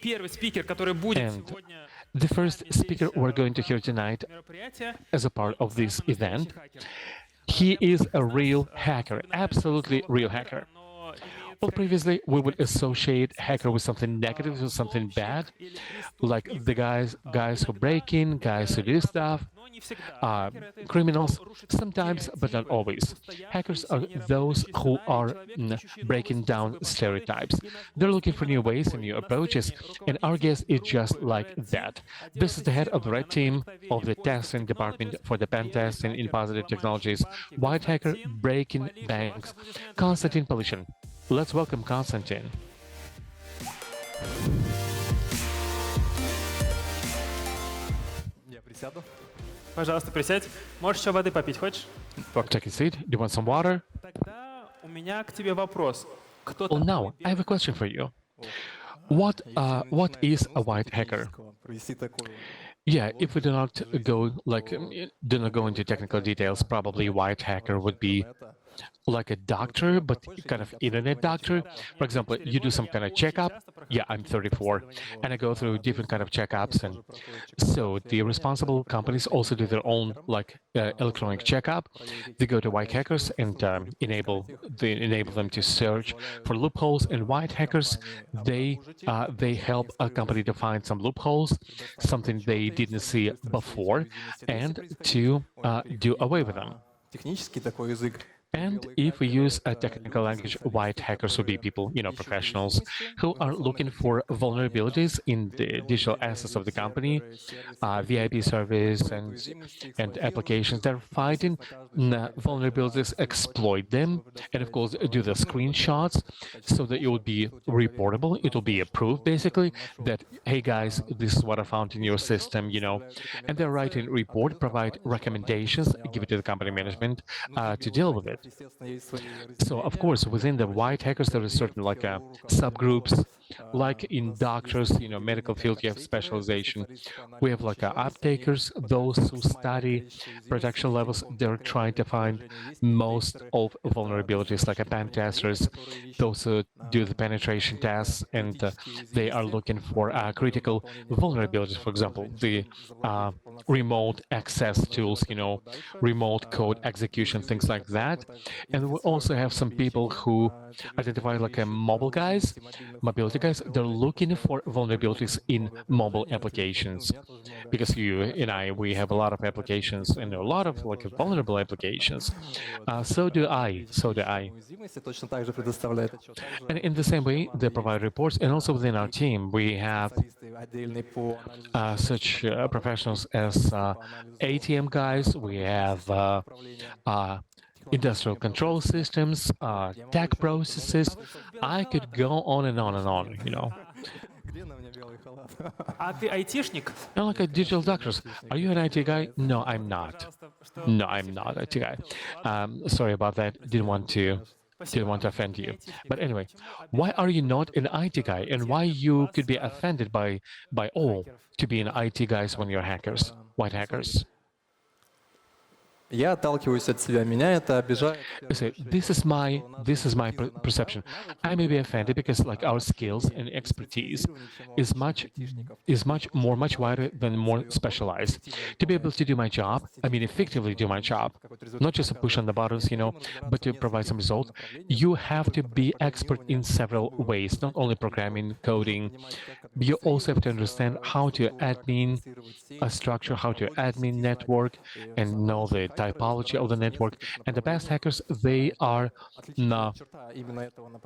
And the first speaker we're going to hear tonight as a part of this event, he is a real hacker, absolutely real hacker. Well, previously we would associate hacker with something negative, with something bad, like the guys who break in, guys who do stuff, criminals, sometimes, but not always. Hackers are those who are breaking down stereotypes. They're looking for new ways and new approaches, and our guest is just like that. This is the head of the red team of the testing department for the pen testing in positive technologies, white hacker breaking banks, Konstantin Polishin. Let's welcome Konstantin. Я присяду. Пожалуйста, присядь. Можешь еще воды попить, хочешь? Take a seat. Do you want some water? Тогда у меня к тебе вопрос. Кто Well, now I have a question for you. What is a white hacker? Провести такой. Yeah, if we do not go into technical details, probably white hacker would be like a doctor, but kind of internet doctor. For example, you do some kind of checkup. Yeah, I'm 34, and I go through different kind of checkups, and so the responsible companies also do their own electronic checkup. They go to white hackers and enable them to search for loopholes. And white hackers, they help a company to find some loopholes, something they didn't see before, and to do away with them. Технический такой язык. And if we use a technical language, white hackers would be people, professionals who are looking for vulnerabilities in the digital assets of the company, VIP service and applications. They're fighting vulnerabilities, exploit them, and of course do the screenshots so that it will be reportable. It will be a proof, basically, that, hey guys, this is what I found in your system, And they're writing report, provide recommendations, give it to the company management to deal with it. So, of course, within the white hackers, there is certain subgroups, like in doctors, medical field, you have specialization. We have uptakers, those who study protection levels. They're trying to find most of vulnerabilities, like pen testers, those who do the penetration tests, and they are looking for critical vulnerabilities. For example, the remote access tools, remote code execution, things like that. And we also have some people who identify mobility guys. They're looking for vulnerabilities in mobile applications, because you and I, we have a lot of applications and a lot of vulnerable applications. So do I. Уязвимости точно так же предоставляет отчет. And in the same way, they provide reports. And also within our team, we have Отдельный по анализу such professionals as ATM guys. We have industrial control systems, tech processes. I could go on and on and on, Где на мне белый халат? А ты айтишник? Now, like a digital doctors, are you an IT guy? No, I'm not. No, I'm not an IT guy. Sorry about that. Didn't want to offend you. But anyway, why are you not an IT guy, and why you could be offended by all to be an IT guys when you're hackers, white hackers? Я отталкиваюсь от себя, меня это обижает. You say, this is my perception. I may be offended because our skills and expertise is much wider than more specialized. To be able to do my job, effectively do my job, not just to push on the buttons, but to provide some result, you have to be expert in several ways, not only programming, coding. You also have to understand how to admin a structure, how to admin network, and know the typology of the network. And the best hackers, they are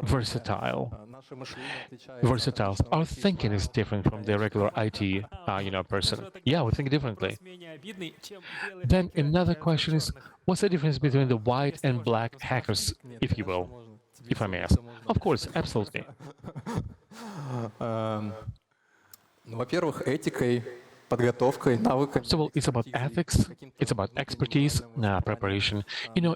versatile. Versatiles. Our thinking is different from the regular IT, person. Yeah, we think differently. Then another question is, what's the difference between the white and black hackers, if you will, if I may ask? Of course, absolutely. Во-первых, этикой, подготовкой, навыками. So, well, it's about ethics, it's about expertise, preparation,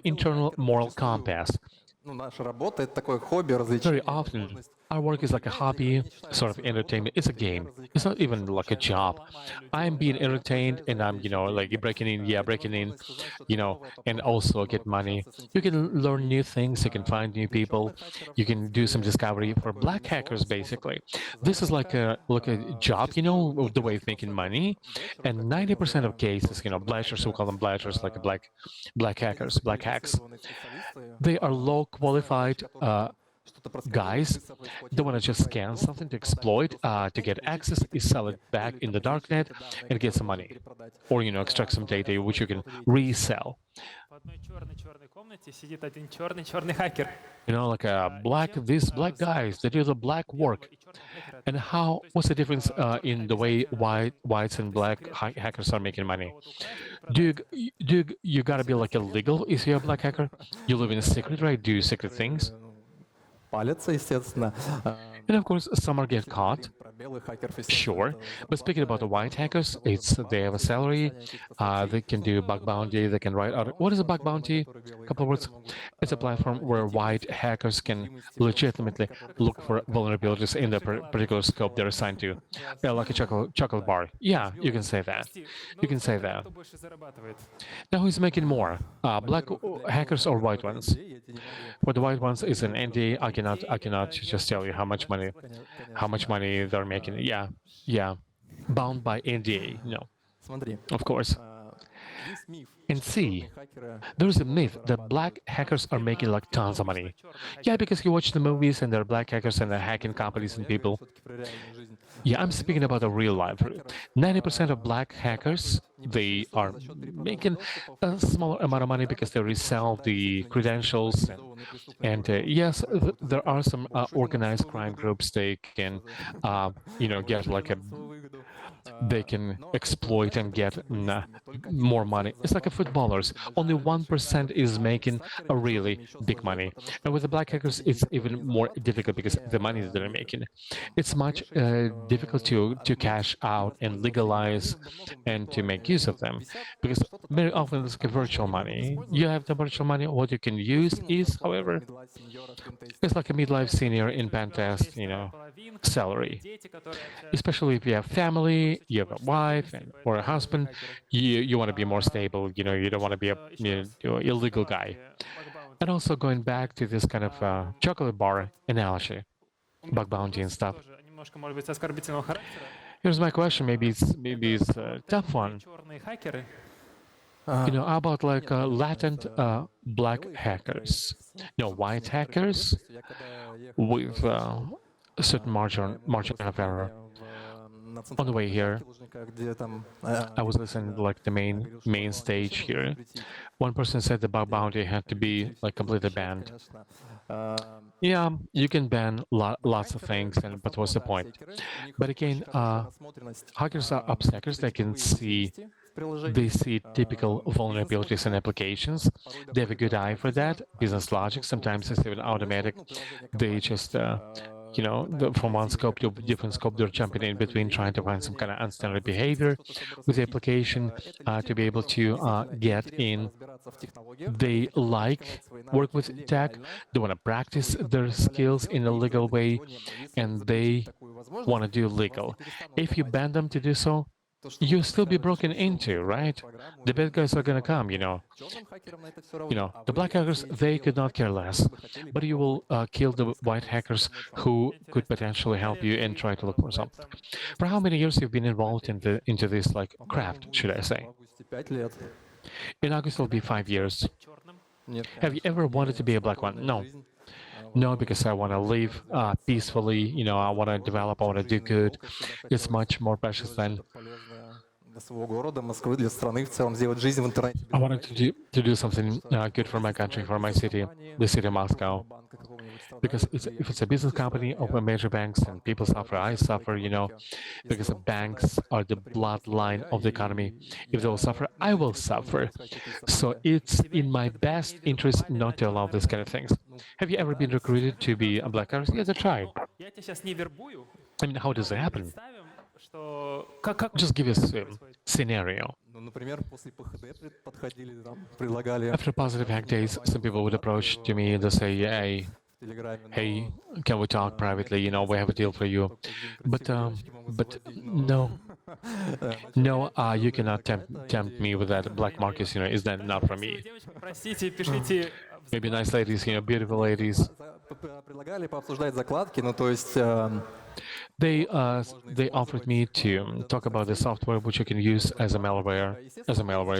internal moral compass. Наша работа — это такое хобби, развлечение. Very often, Our work is like a hobby, sort of entertainment. It's a game. It's not even like a job. I'm being entertained and I'm, like breaking in, and also get money. You can learn new things. You can find new people. You can do some discovery for black hackers, basically. This is like a job, of the way of making money. And 90% of cases, blashers, we call them blashers, like black hackers, black hacks. They are low qualified guys. They want to just scan something to exploit, to get access, sell it back in the darknet, and get some money, or extract some data which you can resell. В одной черной комнате сидит один черный хакер. Like these black guys, they do the black work. And what's the difference in the way whites and black hackers are making money? You gotta be like illegal if you're a black hacker? You live in a secret, right? Do secret things? Палятся, естественно. And of course, some are get caught. Sure, but speaking about the white hackers, they have a salary. They can do bug bounty. They can write out. What is a bug bounty? A couple of words. It's a platform where white hackers can legitimately look for vulnerabilities in the particular scope they're assigned to. Yeah, like a chocolate bar. Yeah, you can say that. You can say that. Кто больше зарабатывает? Now who's making more? Black hackers or white ones? For the white ones, it's an NDA. I cannot just tell you how much money they're making. Yeah, bound by NDA. No, Смотри, of course. есть миф, And C, хакеры there's a myth that black hackers are making like tons of money. Yeah, because you watch the movies and they're black hackers and they're hacking companies and people. все-таки про реальную жизнь. Yeah, I'm speaking about the real life. 90% of black hackers, they are making a smaller amount of money because they resell the credentials. And yes, there are some organized crime groups. They can, get like they can exploit and get more money. It's like a footballers. Only 1% is making a really big money. And with the black hackers, it's even more difficult because the money that they're making. It's much difficult to cash out and legalize and to make use of them. Because very often it's like a virtual money. You have the virtual money. What you can use is, however, it's like a midlife senior in Pentest, salary. Especially if you have family, you have a wife or a husband, you want to be more stable. You don't want to be a illegal guy. And also going back to this kind of chocolate bar analogy, bug bounty and stuff. Тоже немножко, может быть, оскорбительного характера. Here's my question. Maybe it's a tough one. Черные хакеры. How about like latent black hackers? White hackers Я когда ехал with a certain margin of error. на On the way here, Лужника, где там I was listening to like the main stage here. One person said the bug bounty had to be like completely banned. конечно, Yeah, you can ban lots of things, but what's the point? But again, hackers are upstackers. They see typical vulnerabilities in applications. They have a good eye for that. Business logic. Sometimes it's even automatic. They just from one scope to a different scope, they're jumping in between, trying to find some kind of unstandard behavior with the application to be able to get in. They work with tech. They want to practice their skills in a legal way, and they want to do legal. If you ban them to do so, you'll still be broken into, right? The bad guys are gonna come, The black hackers, they could not care less. But you will kill the white hackers who could potentially help you and try to look for something. For how many years you've been involved into this like craft, should I say? в августе 5 лет. In August will be 5 years. Черным. Нет, Have you ever wanted to be a black one? No. No, because I want to live peacefully, I want to develop, I want to do good. It's much more precious than полезно для своего города, Москвы, для страны в целом, сделать жизнь в интернете. I wanted to do something good for my country, for my city, the city of Moscow. Банка какого-нибудь страны. Because if it's a business company of a major banks and people suffer, I suffer, because the banks are the bloodline of the economy. If they will suffer, I will suffer. So it's in my best interest not to allow this kind of things. Have you ever been recruited to be a black artist? Yes, I tried. Я тебя сейчас не вербую. I mean, how does it happen? Представим, что как Just give us a происходит? scenario. Ну, например, после ПХД подходили, там, предлагали After positive hack days, some people would approach to me and they say, hey, Hey, can we talk privately? We have a deal for you. But no, no, you cannot tempt me with that black markets. Is that not for me? Девочки, простите, пишите Maybe nice ladies, beautiful ladies. Предлагали пообсуждать закладки, ну то есть They offered me to talk about the software which you can use as a malware,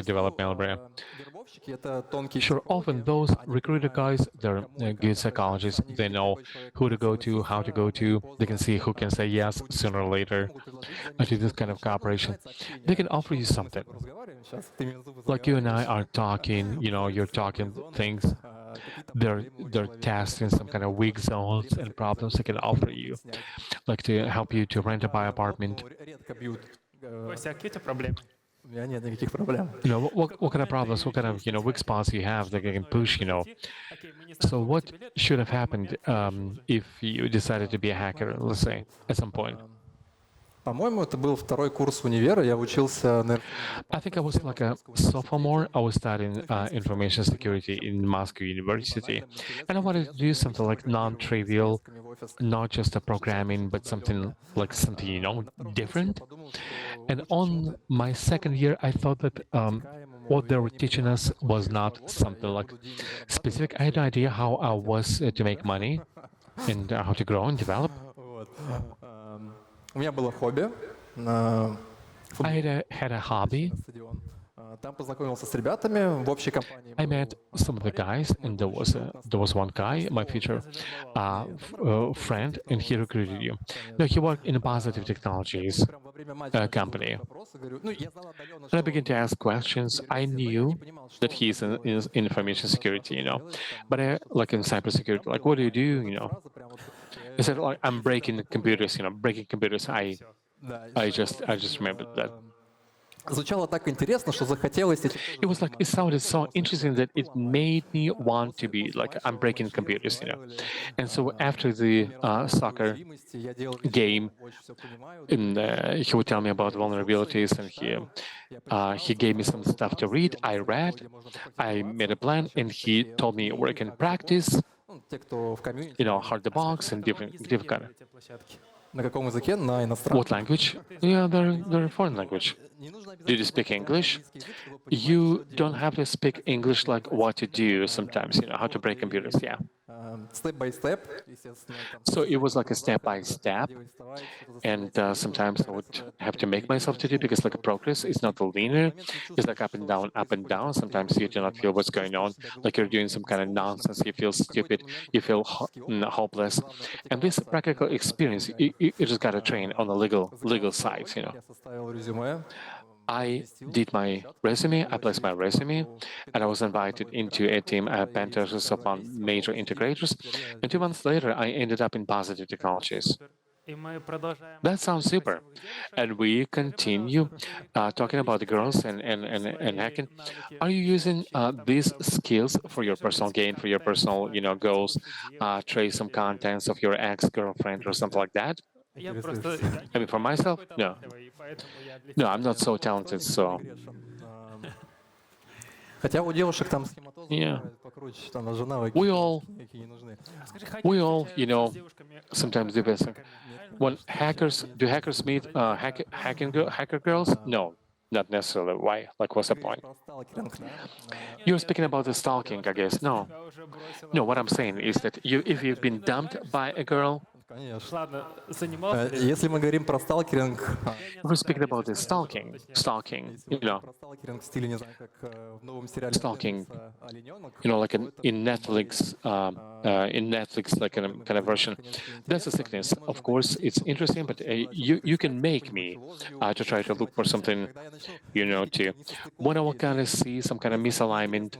develop malware. вербовщики это тонкий Sure, often those recruiter guys, they're good psychologists. They know who to go to, how to go to. They can see who can say yes sooner or later to this kind of cooperation. They can offer you something. разговариваем сейчас, ты меня зовут Like you and I are talking, you're talking things. They're testing some kind of weak zones and problems they can offer you, like to help you to rent a buy apartment. редко бьют. Костя, а какие у тебя проблемы? У меня нет никаких проблем. What kind of problems, what kind of weak spots you have that you can push. Окей, мы не So знакомы what 8 лет. should have happened if you decided to be a hacker, let's say, at some point? По-моему, это был второй курс универа, я учился на I think I was like a sophomore. I was studying information security in Moscow University, and I wanted to do something like non-trivial, not just a programming, but something different. And on my second year, I thought that what they were teaching us was not something like specific. I had no idea how I was to make money and how to grow and develop. Вот. У меня было хобби. I had a hobby. Стадион. Там познакомился с ребятами в общей компании. I met some of the guys, and there was one guy, my future friend, and he recruited you. No, he worked in a positive technologies Прям во время матча company. вопросы, говорю, ну, я знал отдаленно, And I что began to ask questions. I knew that he's in information security, but like in cybersecurity, like what do you do, фраза прям вот, He said, like, I'm breaking computers, breaking computers. да, I just remembered that. звучало так интересно, что захотелось этим It was like, it sounded so interesting that it made me want to be like, I'm breaking computers. And so after the soccer уязвимости. Я делал game, очень все понимаю. and he would tell me about vulnerabilities, and he gave me some stuff to read. I read, I made a plan, and he told me where I can practice, Ну, те, кто в комьюнити, hard the box and different kind of. Эти площадки. на каком языке? На иностранном. What language? Yeah, they're foreign language. Не нужно Did you speak English? You don't have to speak English like what to do sometimes, how to break computers, yeah. Степ-бай-степ, естественно. там So it was like a step by step, делай, вставай, что-то and sometimes I would have to make myself to do because like a progress is not linear. It's like up and down, up and down. Sometimes you do not feel what's going on, like you're doing some kind of nonsense. You feel stupid, you feel hopeless, and this practical experience, you just got to train on the legal side. Я составил резюме. I did my resume, I placed my resume, and I was invited into a team of pen testers of one major integrators. And 2 months later, I ended up in positive technologies. И мы продолжаем. That sounds super. And we continue talking about the girls and hacking. Are you using these skills for your personal gain, for your personal, goals, trace some contents of your ex-girlfriend or something like that? Я просто I mean, for myself, no. и поэтому я для No, I'm not so talented, so Хотя у девушек там схематозы Yeah. бывают покруче, там жена we all, какие не нужны. Скажи, хакеры we all, встречаются с девушками, sometimes do this. When do hackers meet hacker girls? No, not necessarily. Why? Like, what's the point? Про сталкеринг, да? You're speaking about the stalking, I guess. No, тебя уже бросила. no. What I'm saying is that if you've been dumped by a girl, Конечно. Ладно, занимался ли? Если мы говорим про сталкеринг, we're speaking about the stalking, про сталкеринг в стиле, не знаю, как в новом сериале Stalking. «Олененок», like in Netflix, like kind of version. That's a sickness. Of course, it's interesting, but you can make me to try to look for something, to when I will kind of see some kind of misalignment,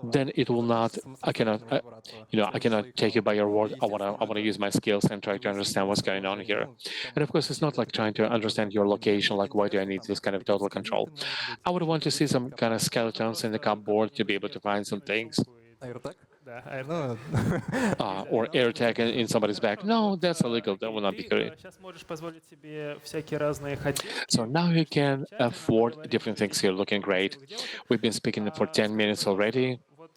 then it will not. I cannot, I cannot take you by your word. I wanna use my skills and try to understand what's going on here. And of course, it's not like trying to understand your location. Like, why do I need this kind of total control? I would want to see some kind of skeletons in the cupboard to be able to find some things. AirTag? Да, Ну, Or AirTag in somebody's back. No, that's illegal. That will not be good. сейчас можешь позволить себе всякие разные хотелки. So now you can afford different things here. Looking great. We've been speaking for 10 minutes already. Вот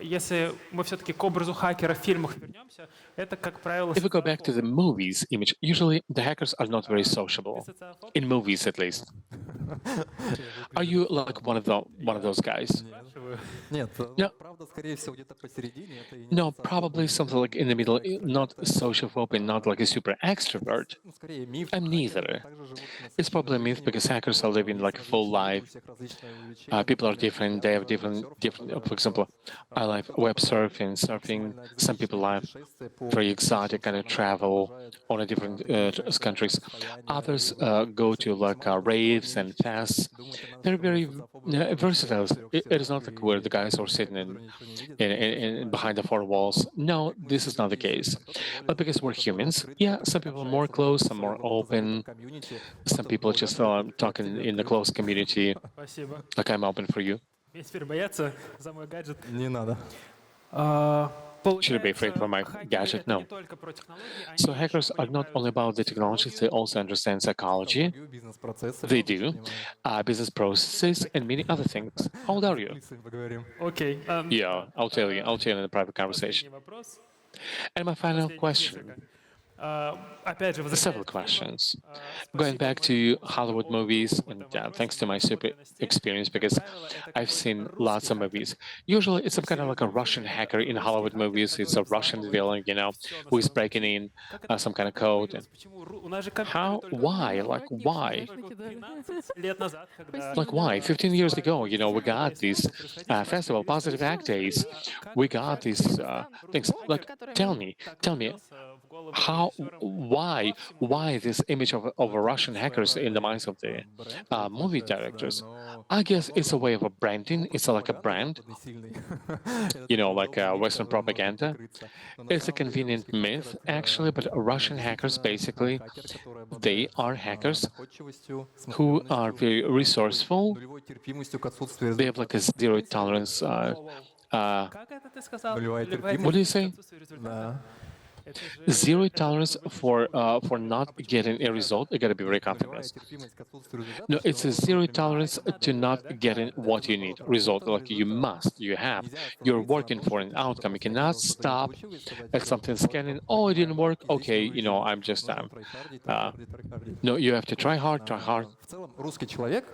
если мы все-таки к образу хакера в фильмах вернемся, это, как правило, If we go back to the movies image, usually the hackers are not very sociable, in movies at least. Are you like one of those guys? спрашиваю. Нет, No, правда, скорее всего, где-то посередине. Это и не no, социофоб, probably something like in the middle, not sociophobe and not like a super extrovert. ну, скорее миф. I'm Хакеры neither. также живут It's probably a myth насыщенной because жизнью, hackers are living like a есть full различные, у life. всех различные увлечения. People are Например, different. They have я different. серф For example, I like кто-то web обожает surfing, surfing. максимально Some people экзотичные like путешествия по very экзотичным exotic kind of странам, кто-то travel обожает on a different такие сайты, как countries. состояние, Others рейвы. В go общем, to like весьма raves разносторонние and личности. fests. Думаете, надо, They're что мы very социофобы, потому что versatile. в четырех It is стенах not like where the и guys are хакеры, sitting которые ничего не видят, ничего не behind понимают. the four walls. No, Как мы this все is not the люди, case. естественно, кто-то более But because закрыт, we're кто-то более humans, открыт, yeah, кто-то some people are more общается в closed, каком-то some more своем open. комьюнити, Some кто-то people более just открытый, к talking тебе in the открыт. close community, Спасибо. like I'm open for you. Мне теперь бояться за мой гаджет. Не надо. Should I be afraid for Получается, my хакеры gadget? это не No. только про технологии, So они еще hackers are not понимают only about the technologies, they психологию. also understand psychology. Психологию, бизнес-процессы They тоже do понимают. business processes and many other things. How old are За you? кулисами поговорим. Окей. Yeah, I'll tell you. I'll tell you in a private conversation. Последний вопрос. And my final Последних question. несколько. Опять же, Several возвращаясь к фильмам, questions. Going спасибо back моему to Hollywood опыту movies, в and этом вопросе, thanks to my моей super насмотренности, experience, как because правило, это I've какой-то seen русский lots of хакер. movies. Usually, it's some kind of Cyril like a Russian Didenok — hacker это in русский Hollywood хакер, movies. It's a который Russian взламывает villain, все на who is своем breaking пути. in Как это some kind of такое code. появилось? Почему у нас же компьютеры How? только Why? Ну, Like, конечно, why? слушайте, только да. 15 лет назад, когда Спасибо, Like, why? да. 15 years ago, вспышка we всяких got these IT-исламов происходить festival, начали. positive act days. Как We вообще got these Узбекистан, things. русский Like, хакер который tell мы... me, так tell me, влюбился в головы how, режиссерам по всему why миру? this image Ну, of a это Russian hackers in the своеобразный minds of the бренд уже movie получается, да, directors? но I guess it's a возможно, way of a branding. ну, It's просто like a пропаганда brand, западный сильный. Это такой like удобный миф, Western которым можно propaganda. прикрыться. Но на It's a самом деле convenient русский хакер — myth, это actually, but Russian hackers действительно basically хакер, который they обладает are hackers находчивостью, who are смышленностью, very такой resourceful. нулевой терпимостью к отсутствию They have like a результатов. zero Понимаете, какой tolerance. Воу-воу. Как это ты сказал? нулевая Нулевая What do you терпимость? терпимость к say? отсутствию результата? Да. Это же Zero как будто tolerance бы выпуск for not А почему getting a результатов? result. You gotta be То very есть нулевая confident. терпимость к отсутствию результатов, No, что it's a вот, zero например, tolerance to not getting это what you наоборот, need result. работа на Like you результат. must, you have. Нельзя You're остановиться на working том, for что an ты что-то outcome. You cannot профукал, что-то не stop получилось, сказать, at что something вот scanning. Oh, it плохая didn't work. работа, и здесь Okay, не увидели. I'm just Нужно трайхардить, uh, трайхардить, трайхардить. no. You have to try hard, try hard. В целом русский человек,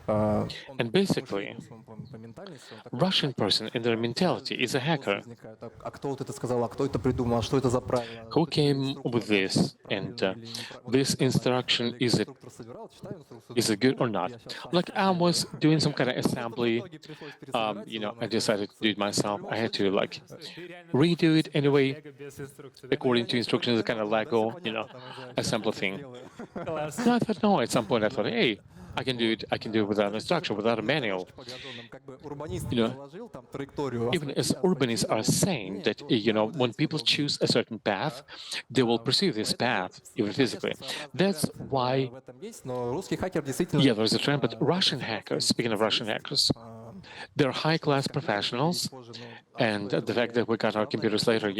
он And по basically, мышлению своему, по ментальности, он такой Russian хакер. person in their mentality is a Вопросы hacker. возникают. А кто вот это сказал, а кто это придумал, а что это за правило? Who Вот эти came инструкторы, with this? правильно And или неправильно? Вот this это нормально. instruction, Коллега инструктор собирал, читаю инструкцию, is it думаю, good or not? я сейчас сам Like I сделаю. was doing some kind of Ну, просто в assembly. итоге пришлось пересобирать его, но I decided to do it в myself. любом I had to случае, like Ты реально redo it anyway Лего без инструкции, да? according to я instructions, не kind of понимал, да, Lego, всё понятно, там уже assembly щас thing. сделаю. Класс. No, I thought no. At some point, I thought, hey, I can do it. I can do it without instruction, without a На manual. дорожке по газонам, как бы урбанист You know, заложил там траекторию, Even as я urbanists are saying нет, that, то when пользователь people должен. choose a certain path, they will pursue this path, even physically. That's why, В этом есть, но русский хакер действительно yeah, there's a trend, but Russian hackers, speaking of Russian hackers, they're high-class professionals, and the fact that we got our computers later,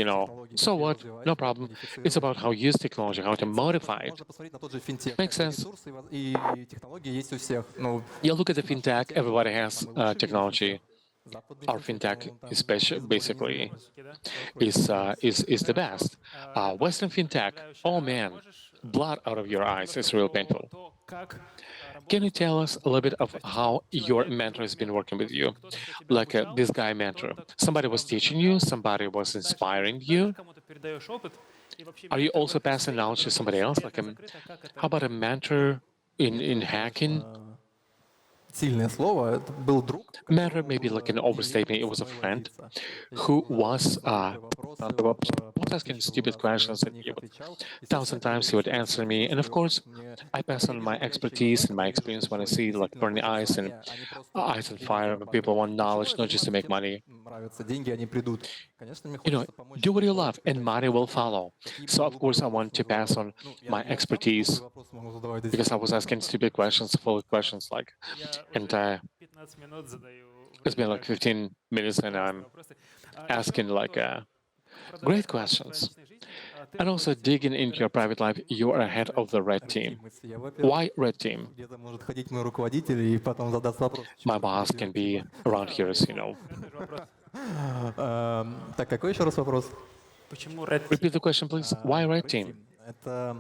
so what? No problem. It's about how you use technology, how to modify it. Можно посмотреть на тот же финтех. Makes sense. Ресурсы и технологии есть у всех. Ну, You look at the fintech, everybody has technology. западный Our финтех, fintech, он там especially, без basically, более-менее is the best. Western fintech, oh man, blood out of your eyes. It's real painful. То, как Can you tell us a little bit of how your mentor has been working with you? Like this guy mentor. Somebody was teaching you, somebody was inspiring you. кому-то передаешь опыт, и вообще Are you also passing knowledge to somebody else? Like how about a mentor in hacking? сильное слово. Это был друг. Mentor, maybe like an overstatement. It was a friend who was asking stupid questions, and he would, 1,000 times he would answer me. And of course, I pass on my expertise and my experience when I see like burning eyes and eyes on fire when people want knowledge, not just to make money. Нравятся деньги, они придут. Конечно, мне You know, хочется помочь. do what you love, and money will follow. So of course, I want to pass on my expertise Вопросы могу задавать до сих because I was asking stupid questions, full questions like, я and уже 15 минут задаю it's been like 15 minutes, and I'm вопросы. asking like great questions. Ты And also digging into your private life, you are ahead of the red team. мысли. Я, во-первых, Why red team? где-то может ходить мой руководитель и потом задаст вопрос. My boss can be around here, as you know. Хороший вопрос. Так, какой еще раз вопрос? Почему Red Team? Repeat the question, please. Why red team? Это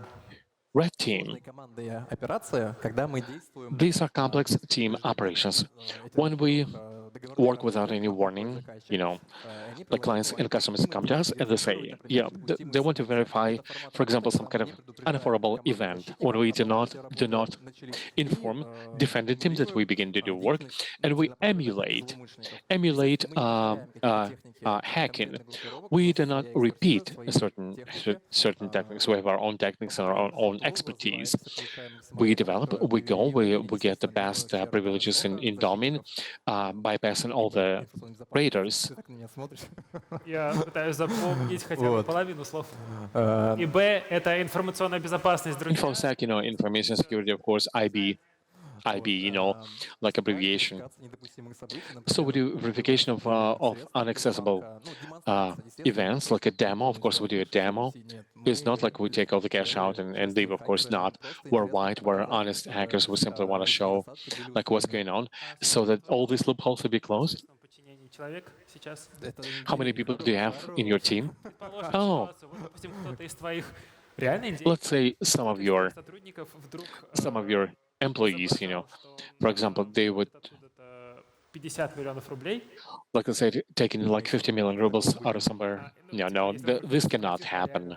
Red team. сложная командная операция, когда мы действуем These are complex team operations. When we work without any warning, the clients and customers come to us and they say, yeah, they want to verify, for example, some kind of unaffordable event, or we do not inform defender team that we begin to do work, and we emulate hacking. We do not repeat certain techniques. We have our own techniques and our own expertise. We develop, we get the best privileges in domain, bypassing all the raiders. так на меня смотришь. Я пытаюсь запомнить хотя бы Вот. половину слов. Э, И Б — это информационная безопасность, друзья. InfoSec, information security, of course, IB, like abbreviation. идентификация недопустимых событий, So we do verification of inaccessible events, like a demo. Of course, we do a demo. It's not like we take all the cash out and leave. Of course not. We're white, we're honest hackers. We simply want to show like what's going on, so that all these loopholes will be closed. В подчинении человек сейчас. How many people do you have in your team? Предположим Oh. ситуацию, вот, допустим, кто-то из твоих реально Let's say some of your сотрудников вдруг employees, for example, they would, откуда-то 50 миллионов рублей. like I said, taking like 50 million rubles out of somewhere. No, this cannot happen.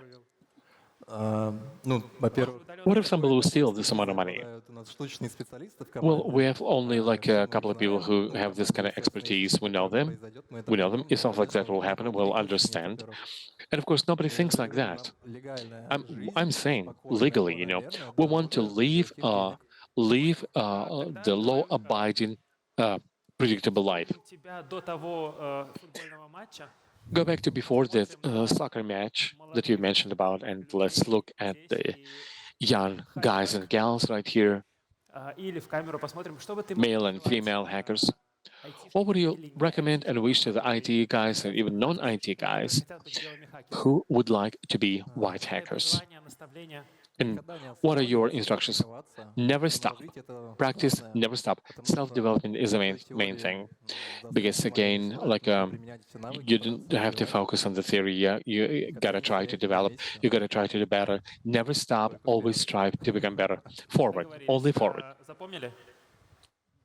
Ну, во-первых, What if somebody will steal this amount of money? у нас штучные специалисты в Well, команде. we have only like a couple of people who have this kind of expertise. We know them. We know them. If something like that will happen, we'll understand. And of course, nobody thinks like that. I'm saying legally, we want to leave the law-abiding, predictable life. У тебя до того футбольного матча Go back to before the soccer match that you mentioned about, and let's look at the young guys and gals right here, или в камеру посмотрим, что бы ты male and female hackers. What would you recommend and wish to the IT guys and even non-IT guys who would like to be white hackers? And what are your instructions? Never stop. Practice, never stop. Self-development is the main thing. Because again, like you don't have to focus on the theory. Yeah, you gotta try to develop. You gotta try to do better. Never stop. Always strive to become better. Forward, only forward. Запомнили?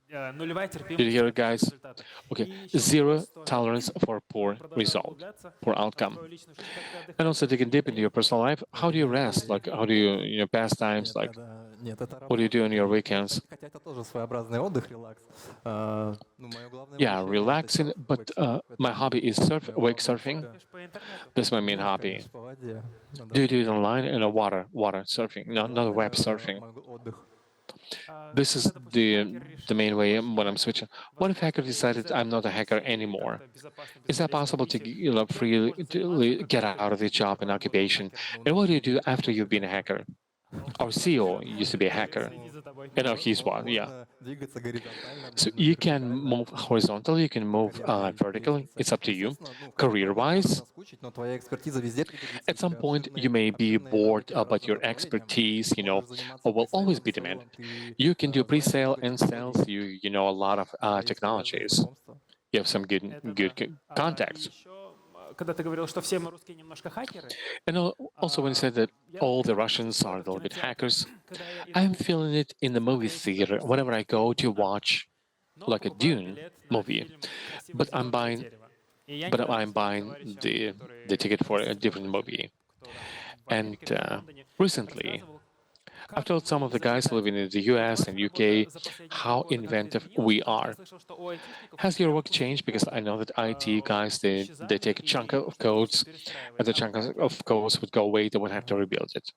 Нулевая Did you терпимость hear к it, guys? результату. Okay, И еще zero стоит tolerance for poor продолжать result, углубляться poor в outcome. твою личную жизнь, как ты And отдыхаешь. also digging deep into your personal life. How do you rest? Like, how do you, pastimes? Like, Нет, это what do you do on your weekends? Хотя это тоже своеобразный отдых, релакс. Ну, моё главное Yeah, увлечение — relaxing. это But my hobby is wake surfing. Идешь по интернету. That's my main hobby. по воде. Ну, да, Do you do it online and water surfing, not web это surfing? мой отдых. This is Когда, допустим, the main way when I'm switching. What if hacker decided I'm not a hacker anymore? Is that possible to freely to get out of the job and occupation? And what do you do after you've been a hacker? Our CEO used to be a hacker, следи за тобой. and now he's one. Yeah. Можно двигаться горизонтально. So you can move horizontally, you can move vertically. It's up to you. Career-wise, Наскучить, но твоя экспертиза везде пригодится. at some point you may be bored, but your expertise, will always be demanded. You can do pre-sale and sales. You know a lot of technologies. You have some good contacts. Еще, когда ты говорил, что все мы русские немножко хакеры, And also when you said that all the Russians are a little bit hackers, когда я I'm feeling it in the movie theater whenever I go to watch like a Dune movie, but I'm buying the ticket for a different movie. And recently, I've told some of the guys living in the US and UK how inventive we are. Has your work changed? Because I know that IT guys, they take a chunk of codes, and the chunk of codes would go away, they would have to rebuild it.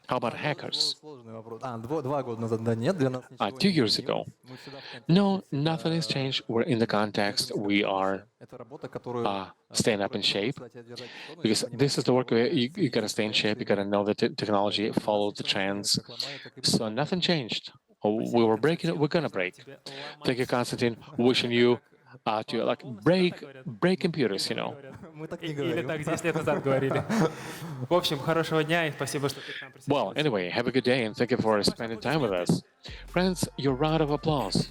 How about hackers? Сложный вопрос. 2 года назад, да, нет, для нас ничего 2 не years изменилось. ago. Мы всегда в контексте. No, nothing has changed. We're in the context. We are Это работа, которую staying up in shape. кстати, держать в тонусе, Because this is the work where you gotta stay in shape, you gotta know the technology, follow the trends. как ломает, так и So nothing changed. We were breaking it, we're gonna break. Thank you, Konstantin. Wishing you to like break computers, мы так не или говорим. так 10 лет назад говорили. В общем, хорошего дня и спасибо, что ты к нам Well, присоединился. anyway, have a good day and thank you for spending time with us. Friends, your round of applause.